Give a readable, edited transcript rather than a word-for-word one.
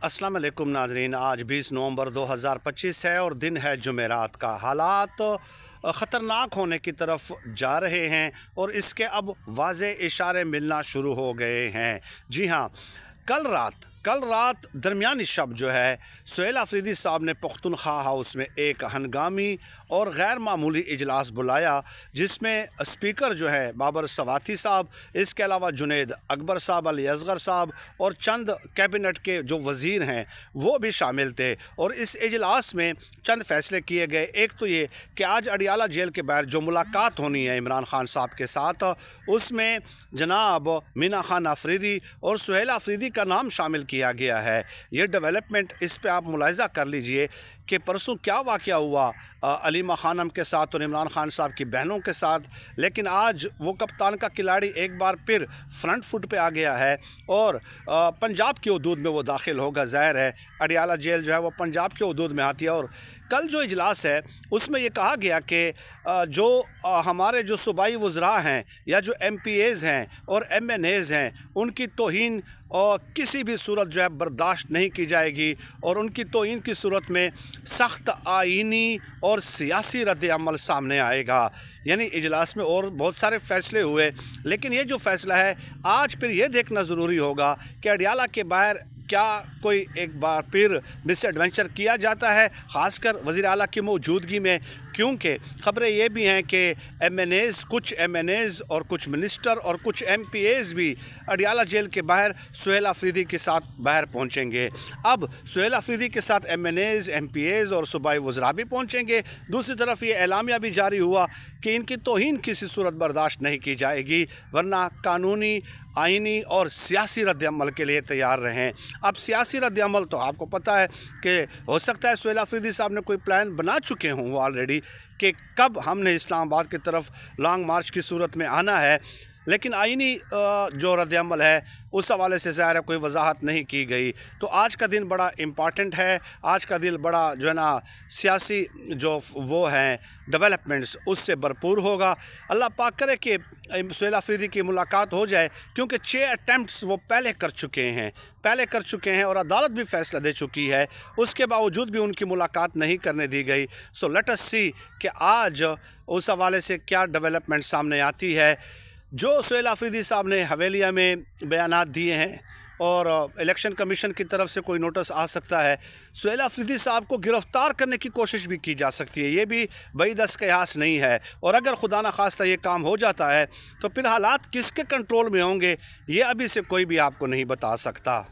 अस्सलाम वालेकुम नाजरीन। आज 20 नवंबर 2025 है और दिन है जुमेरात का। हालात ख़तरनाक होने की तरफ जा रहे हैं और इसके अब वाज़े इशारे मिलना शुरू हो गए हैं। जी हाँ, कल रात दरमियानी शब जो है सुहेल आफरीदी साहब ने पख्तूनख्वा हाउस में एक हंगामी और गैर मामूली इजलास बुलाया, जिसमें स्पीकर जो है बाबर सवाती साहब, इसके अलावा जुनेद अकबर साहब, अली असगर साहब और चंद कैबिनेट के जो वज़ीर हैं वो भी शामिल थे। और इस इजलास में चंद फ़ैसले किए गए। एक तो ये कि आज अडियाला जेल के बाहर जो मुलाकात होनी है इमरान खान साहब के साथ, उसमें जनाब मीना खान आफरीदी और सुहेल आफरीदी का नाम शामिल किया गया है। ये डेवलपमेंट, इस पे आप मुलाहिज़ा कर लीजिए कि परसों क्या वाक़या हुआ अलीमा खानम के साथ और इमरान खान साहब की बहनों के साथ, लेकिन आज वो कप्तान का खिलाड़ी एक बार फिर फ्रंट फुट पे आ गया है और पंजाब की हदूद में वो दाखिल होगा। ज़ाहिर है अडियाला जेल जो है वो पंजाब की हदूद में आती है। और कल जो इजलास है उसमें ये कहा गया कि जो हमारे जो सूबाई वज़रा हैं या जो MPAs हैं और MNAs हैं, उनकी तौहीन और किसी भी सूरत जो है बर्दाश्त नहीं की जाएगी और उनकी तौहीन की सूरत में सख्त आईनी और सियासी रद्द-ए-अमल सामने आएगा। यानी इजलास में और बहुत सारे फ़ैसले हुए, लेकिन ये जो फ़ैसला है आज फिर ये देखना ज़रूरी होगा कि अडियाला के बाहर क्या कोई एक बार फिर मिस एडवेंचर किया जाता है, ख़ासकर वज़ीर आला की मौजूदगी में, क्योंकि ख़बरें ये भी हैं कि कुछ MNAs और कुछ मिनिस्टर और कुछ MPAs भी अडियाला जेल के बाहर सुहेल आफरीदी के साथ बाहर पहुंचेंगे। अब सुहेल आफरीदी के साथ MNAs, MPAs और सूबाई वज़रा भी पहुंचेंगे। दूसरी तरफ ये एलामिया भी जारी हुआ कि इनकी तौहीन किसी सूरत बर्दाश्त नहीं की जाएगी, वरना कानूनी, आइनी और सियासी रद्द-ए-अमल के लिए तैयार रहें। अब सियासी रद्द-ए-अमल तो आपको पता है कि हो सकता है सुहेल आफरीदी साहब ने कोई प्लान बना चुके हों वो ऑलरेडी कि कब हमने इस्लामाबाद की तरफ लॉन्ग मार्च की सूरत में आना है, लेकिन आइनी जो रद्द-ए-अमल है उस हवाले से ज़ाहिर है कोई वजाहत नहीं की गई। तो आज का दिन बड़ा इम्पॉर्टेंट है, आज का दिन बड़ा जो है ना सियासी जो वो हैं डेवलपमेंट्स उससे भरपूर होगा। अल्लाह पाक करे कि सुहेल आफरीदी की मुलाकात हो जाए, क्योंकि 6 अटैम्प्ट्स वो पहले कर चुके हैं और अदालत भी फ़ैसला दे चुकी है, उसके बावजूद भी उनकी मुलाकात नहीं करने दी गई। सो लेट अस सी कि आज उस हवाले से क्या डेवलपमेंट सामने आती है। जो सुहेल आफरीदी साहब ने हवेलिया में बयानात दिए हैं और इलेक्शन कमीशन की तरफ से कोई नोटिस आ सकता है, सुहेल आफरीदी साहब को गिरफ़्तार करने की कोशिश भी की जा सकती है, ये भी बईदस्त क़यास नहीं है। और अगर खुदा न खास्ता ये काम हो जाता है तो फिर हालात किसके कंट्रोल में होंगे ये अभी से कोई भी आपको नहीं बता सकता।